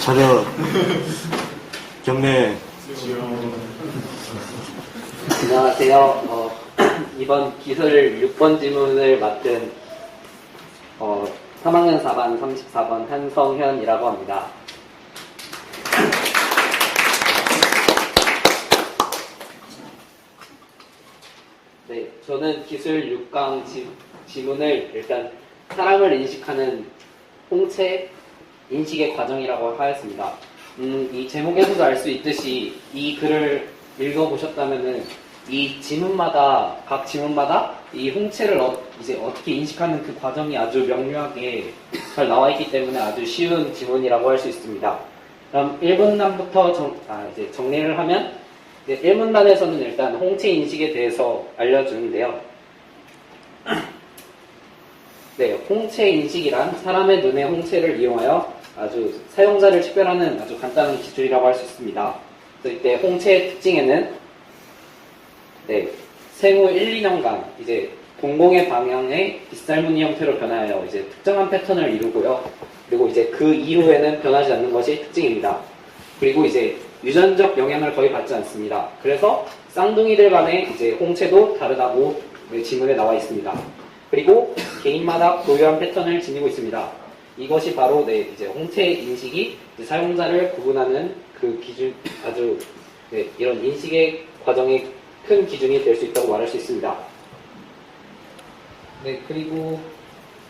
차렷. 경례. 안녕하세요. 이번 기술 6번 지문을 맡은 3학년 4반 34번 한성현이라고 합니다. 네, 저는 기술 6강 지문을 일단 사람을 인식하는 홍채 인식의 과정이라고 하였습니다. 이 제목에서도 알 수 있듯이 이 글을 읽어보셨다면은 이 지문마다, 각 지문마다 이 홍채를 이제 어떻게 인식하는 그 과정이 아주 명료하게 잘 나와 있기 때문에 아주 쉬운 지문이라고 할 수 있습니다. 그럼 1문단부터 이제 정리를 하면, 이제 1문단에서는 일단 홍채 인식에 대해서 알려주는데요. 네, 홍채 인식이란 사람의 눈의 홍채를 이용하여 아주 사용자를 식별하는 아주 간단한 기술이라고 할 수 있습니다. 그래서 이때 홍채의 특징에는 생후 1, 2년간 이제 동공의 방향의 빗살무늬 형태로 변하여 이제 특정한 패턴을 이루고요. 그리고 이제 그 이후에는 변하지 않는 것이 특징입니다. 그리고 이제 유전적 영향을 거의 받지 않습니다. 그래서 쌍둥이들 간의 이제 홍채도 다르다고 지문에 나와 있습니다. 그리고 개인마다 고유한 패턴을 지니고 있습니다. 이것이 바로 이제 홍채 인식이 이제 사용자를 구분하는 그 기준, 아주 이런 인식의 과정의 큰 기준이 될 수 있다고 말할 수 있습니다. 그리고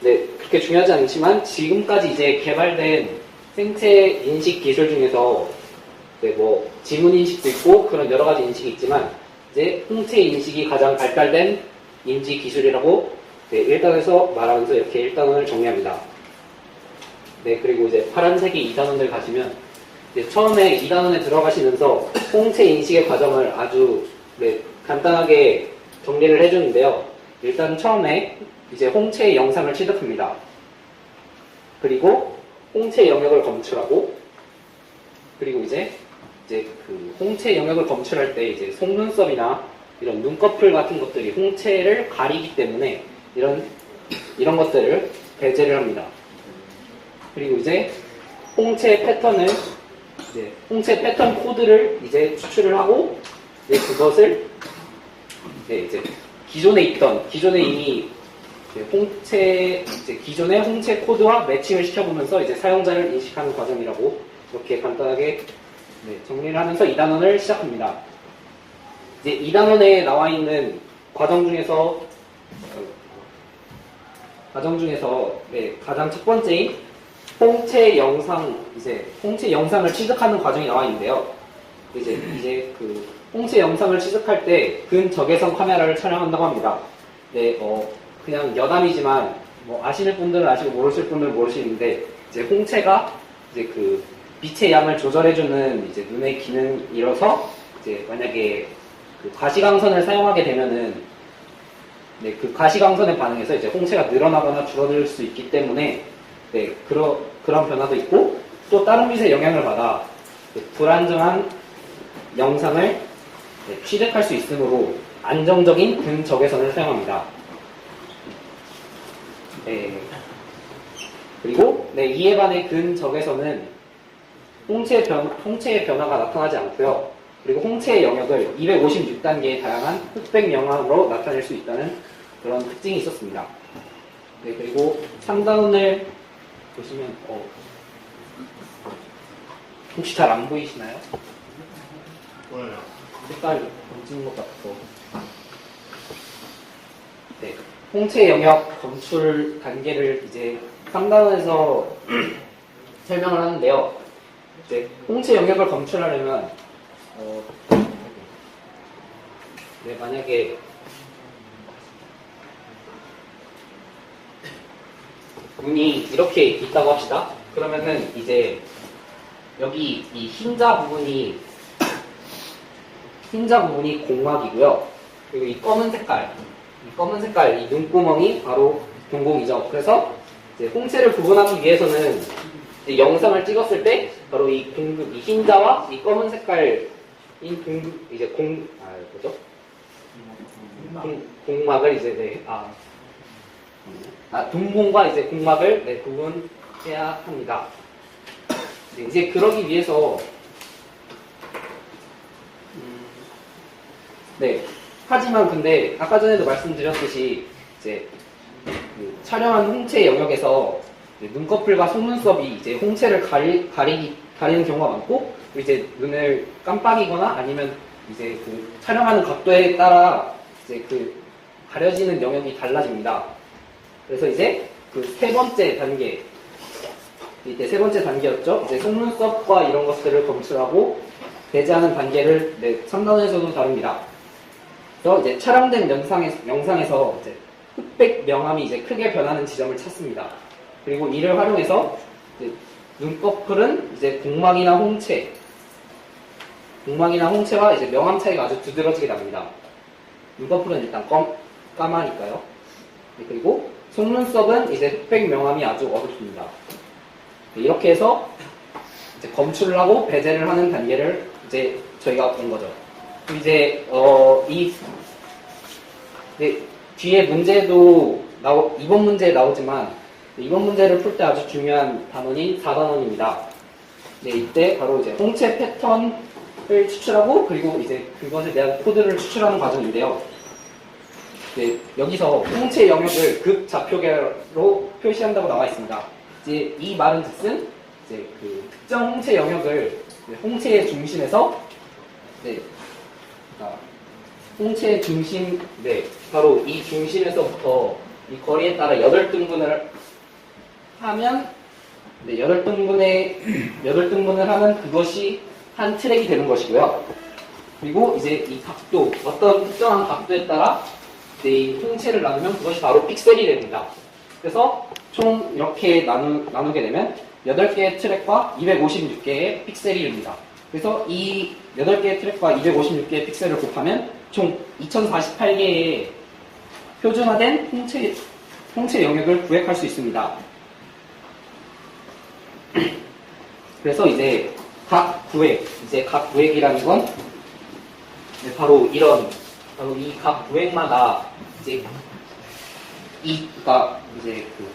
그렇게 중요하지 않지만 지금까지 이제 개발된 생체 인식 기술 중에서 뭐 지문 인식도 있고 그런 여러 가지 인식이 있지만 이제 홍채 인식이 가장 발달된 인지 기술이라고 1단에서 말하면서 이렇게 1단원을 정리합니다. 그리고 이제 파란색이 2단원을 가시면 이제 처음에 2단원에 들어가시면서 홍채 인식의 과정을 아주 간단하게 정리를 해주는데요. 일단 처음에 이제 홍채의 영상을 취득합니다. 그리고 홍채 영역을 검출하고, 그리고 이제 그 홍채 영역을 검출할 때 이제 속눈썹이나 이런 눈꺼풀 같은 것들이 홍채를 가리기 때문에 이런 것들을 배제를 합니다. 그리고 이제 홍채 패턴을 홍채 패턴 코드를 이제 추출을 하고 그것을 이제 기존에 이미 기존의 홍채 코드와 매칭을 시켜보면서 이제 사용자를 인식하는 과정이라고 이렇게 간단하게 정리를 하면서 2단원을 시작합니다. 이제 2단원에 나와 있는 과정 중에서 가장 첫 번째인 홍채 영상을 취득하는 과정이 나와 있는데요. 이제 그 홍채 영상을 취득할 때 근적외선 카메라를 촬영한다고 합니다. 그냥 여담이지만 아시는 분들은 아시고 모르실 분들은 모르시는데 이제 홍채가 이제 그 빛의 양을 조절해주는 이제 눈의 기능이라서 이제 만약에 그 가시광선을 사용하게 되면은 그 가시광선에 반응해서 이제 홍채가 늘어나거나 줄어들 수 있기 때문에 그런 변화도 있고, 또 다른 빛의 영향을 받아 불안정한 영상을 취득할 수 있으므로 안정적인 근적외선을 사용합니다. 그리고 이에 반해 근적외선은 홍채의 변화가 나타나지 않고요. 그리고 홍채의 영역을 256단계의 다양한 흑백 영향으로 나타낼 수 있다는 그런 특징이 있었습니다. 그리고 3단원을 보시면 혹시 잘 안 보이시나요? 보여요. 색깔 검증인 것 같고. 홍채 영역 검출 단계를 이제 3단원에서 설명을 하는데요. 홍채 영역을 검출하려면 만약에 눈이 이렇게 있다고 합시다. 그러면은 이제 여기 이 흰자 부분이 공막이고요. 그리고 이 검은 색깔 이 눈구멍이 바로 동공이죠. 그래서 이제 홍채를 구분하기 위해서는 이제 영상을 찍었을 때 바로 이 흰자와 이 검은 색깔인 공막을 이제 동공과 이제 공막을 구분해야 합니다. 네, 이제 그러기 위해서 네. 하지만 근데 아까 전에도 말씀드렸듯이 이제 그 촬영한 홍채 영역에서 눈꺼풀과 속눈썹이 이제 홍채를 가리는 경우가 많고 이제 눈을 깜빡이거나 아니면 이제 그 촬영하는 각도에 따라 이제 그 가려지는 영역이 달라집니다. 그래서 이제 그 세 번째 단계 이때 세 번째 단계였죠. 이제 속눈썹과 이런 것들을 검출하고 배제하는 단계를 3단원에서도 다룹니다. 그래서 이제 촬영된 영상에서 이제 흑백 명암이 이제 크게 변하는 지점을 찾습니다. 그리고 이를 활용해서 이제 눈꺼풀은 이제 공막이나 홍채와 이제 명암 차이가 아주 두드러지게 납니다. 눈꺼풀은 일단 까마니까요. 그리고 속눈썹은 이제 흑백 명암이 아주 어둡습니다. 이렇게 해서 이제 검출을 하고 배제를 하는 단계를 이제 저희가 본 거죠. 이제 뒤에 문제도 이번 문제에 나오지만 이번 문제를 풀 때 아주 중요한 단원인 4단원입니다. 네, 이때 바로 이제 홍채 패턴을 추출하고 그리고 이제 그것에 대한 코드를 추출하는 과정인데요. 네, 여기서 홍채 영역을 극좌표계로 표시한다고 나와 있습니다. 이제 이 말은 즉슨 이제 그 특정 홍채 영역을 홍채의 중심에서 홍채의 중심, 바로 이 중심에서부터 이 거리에 따라 8등분을 하면, 8등분을 하면 그것이 한 트랙이 되는 것이고요. 그리고 이제 이 각도, 어떤 특정한 각도에 따라 이 홍채를 나누면 그것이 바로 픽셀이 됩니다. 그래서 총 이렇게 나누게 되면 8개의 트랙과 256개의 픽셀이 됩니다. 그래서 이 8개의 트랙과 256개의 픽셀을 곱하면 총 2048개의 표준화된 홍채 영역을 구획할 수 있습니다. 그래서 이제 각 구획이라는 건 바로 이 각 구획마다 이제 그러니까 이제 그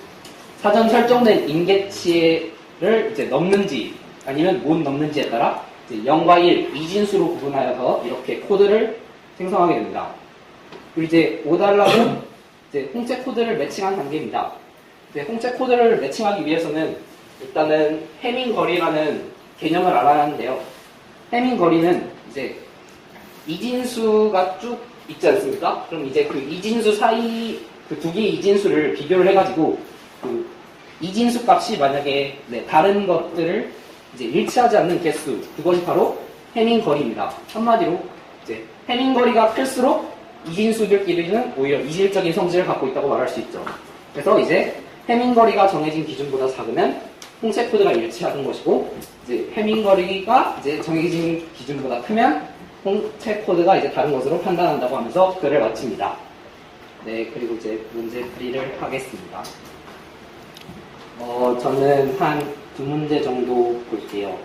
사전 설정된 임계치를 이제 넘는지 아니면 못 넘는지에 따라 이제 0과 1 이진수로 구분하여서 이렇게 코드를 생성하게 됩니다. 그리고 이제 5달러는 이제 홍채 코드를 매칭한 단계입니다. 이제 홍채 코드를 매칭하기 위해서는 일단은 해밍 거리라는 개념을 알아야 하는데요. 해밍 거리는 이제 이진수가 쭉 있지 않습니까? 그럼 이제 그 이진수 사이 그 두 개의 이진수를 비교를 해가지고 그 이진수 값이 만약에 다른 것들을 이제 일치하지 않는 개수, 그것이 바로 해밍 거리입니다. 한마디로 이제 해밍 거리가 클수록 이진수들끼리는 오히려 이질적인 성질을 갖고 있다고 말할 수 있죠. 그래서 이제 해밍 거리가 정해진 기준보다 작으면 홍채 코드가 일치하는 것이고, 이제 해밍 거리가 이제 정해진 기준보다 크면 홍채 코드가 이제 다른 것으로 판단한다고 하면서 글을 마칩니다. 네, 그리고 이제 문제 풀이를 하겠습니다. 저는 한 2문제 정도 볼게요.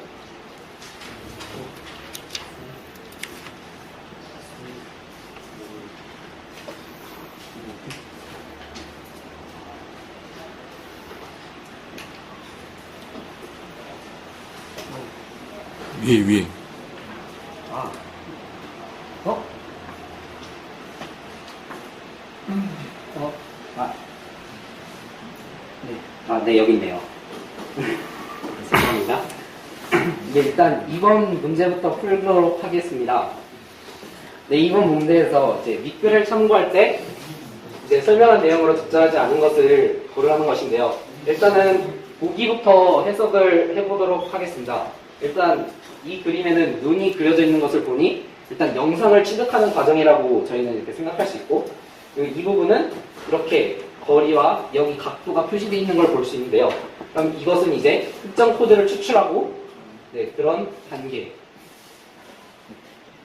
위에. 네, 여기 있네요. 죄송합니다. 일단 이번 문제부터 풀도록 하겠습니다. 네, 이번 문제에서 이제 밑글을 참고할 때 이제 설명한 내용으로 적절하지 않은 것을 고르라는 것인데요. 일단은 보기부터 해석을 해보도록 하겠습니다. 일단 이 그림에는 눈이 그려져 있는 것을 보니 일단 영상을 취득하는 과정이라고 저희는 이렇게 생각할 수 있고, 그리고 이 부분은 이렇게 거리와 여기 각도가 표시되어 있는 걸 볼 수 있는데요. 그럼 이것은 이제 특정 코드를 추출하고 그런 단계,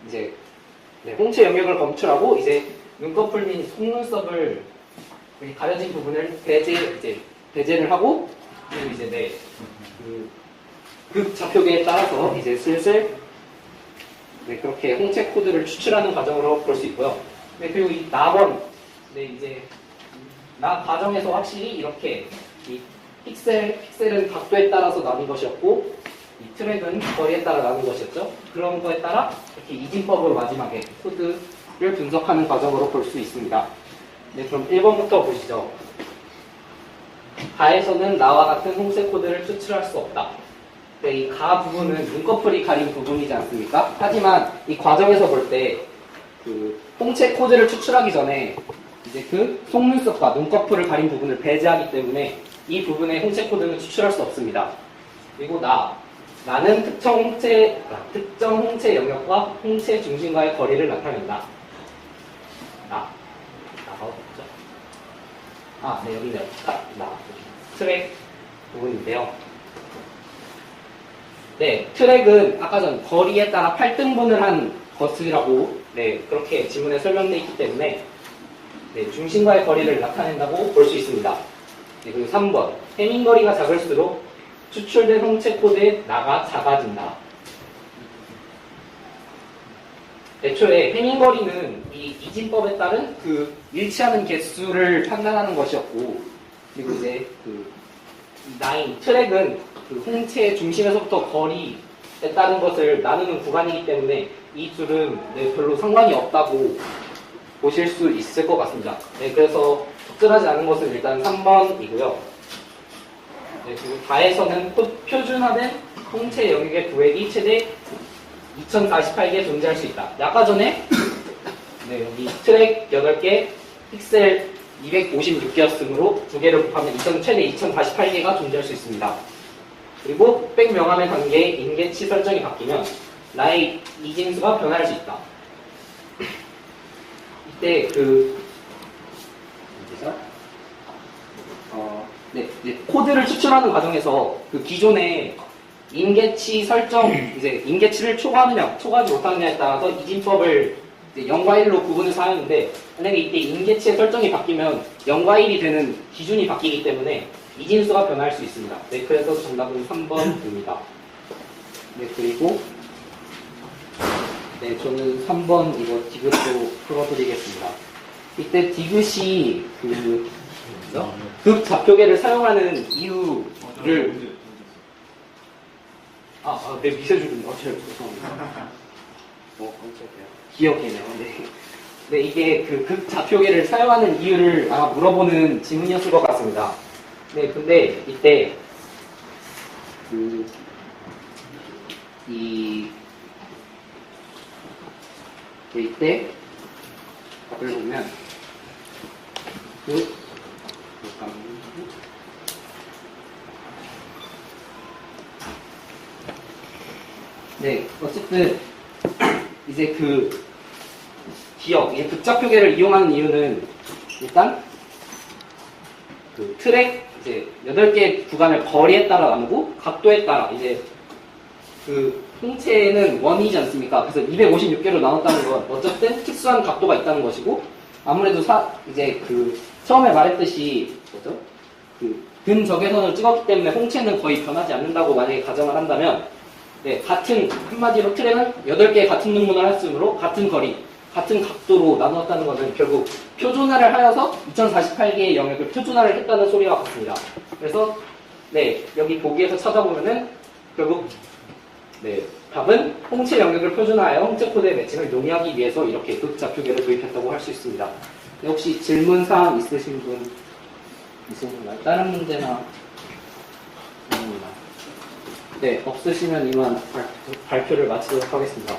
이제 홍채 영역을 검출하고 이제 눈꺼풀 및 속눈썹을 가려진 부분을 배제를 하고, 그리고 이제 그 좌표계에 따라서 이제 슬슬 그렇게 홍채 코드를 추출하는 과정으로 볼 수 있고요. 그리고 이 낙원, 이제 나 과정에서 확실히 이렇게 이 픽셀은 각도에 따라서 나눈 것이었고, 이 트랙은 거리에 따라 나눈 것이었죠. 그런 거에 따라 이렇게 이진법으로 마지막에 코드를 분석하는 과정으로 볼 수 있습니다. 네, 그럼 1번부터 보시죠. 가에서는 나와 같은 홍색 코드를 추출할 수 없다. 네, 이 가 부분은 눈꺼풀이 가린 부분이지 않습니까? 하지만 이 과정에서 볼 때 그 홍채 코드를 추출하기 전에 이제 그 속눈썹과 눈꺼풀을 가린 부분을 배제하기 때문에 이 부분의 홍채 코드는 추출할 수 없습니다. 그리고 나는 특정 홍채 영역과 홍채 중심과의 거리를 나타낸다. 나가 어딨죠? 네, 여기 있네요. 트랙 부분인데요. 네, 트랙은 아까 전 거리에 따라 8등분을 한 것이라고 그렇게 지문에 설명되어 있기 때문에 중심과의 거리를 나타낸다고 볼 수 있습니다. 네, 그리고 3번 해밍 거리가 작을수록 추출된 홍채 코드의 나가 작아진다. 애초에 해밍 거리는 이 이진법에 따른 그 일치하는 개수를 판단하는 것이었고, 그리고 이제 트랙은 그 홍채의 중심에서부터 거리에 따른 것을 나누는 구간이기 때문에 이 둘은 별로 상관이 없다고 보실 수 있을 것 같습니다. 네, 그래서 적절하지 않은 것은 일단 3번이고요. 네, 그리고 다에서는 표준화된 홍채 영역의 구획이 최대 2048개 존재할 수 있다. 아까 전에 여기 트랙 8개, 픽셀 256개였으므로 두 개를 곱하면 최대 2048개가 존재할 수 있습니다. 그리고 백 명암의 관계의 인계치 설정이 바뀌면 나의 이진수가 변할 수 있다. 이때 코드를 추출하는 과정에서 그 기존의 인계치 설정, 이제 인계치를 초과하느냐, 초과하지 못하느냐에 따라서 이진법을 0과 1로 구분해서 하는데, 만약에 이때 인계치의 설정이 바뀌면 0과 1이 되는 기준이 바뀌기 때문에 이진수가 변할 수 있습니다. 네, 그래서 정답은 3번입니다. 네, 그리고 저는 3번 이거 디귿도 풀어드리겠습니다. 이때 디귿이 극좌표계를 사용하는 이유를 미세줄은 죄송합니다. 기억이네요. 네, 이게 그 극좌표계를 사용하는 이유를 아마 물어보는 질문이었을 것 같습니다. 네, 근데 이때 이때 답을 보면 어쨌든 이제 이게 극좌표계를 이용하는 이유는 일단 트랙 이제 8개 구간을 거리에 따라 나누고 각도에 따라 이제 홍채는 원이지 않습니까? 그래서 256개로 나눴다는 건 어쨌든 특수한 각도가 있다는 것이고, 아무래도 이제 처음에 말했듯이 근적외선을 찍었기 때문에 홍채는 거의 변하지 않는다고 만약에 가정을 한다면, 한마디로 트랙은 8개의 같은 능문을 했으므로 같은 거리, 같은 각도로 나누었다는 것은 결국 표준화를 하여서 2048개의 영역을 표준화를 했다는 소리와 같습니다. 그래서 여기 보기에서 찾아보면은 결국 답은 홍채 영역을 표준화하여 홍채 코드의 매칭을 용이하기 위해서 이렇게 극좌표계를 도입했다고 할 수 있습니다. 혹시 질문사항 있으신 분 있으신가요? 다른 문제나 없으시면 이만 발표를 마치도록 하겠습니다.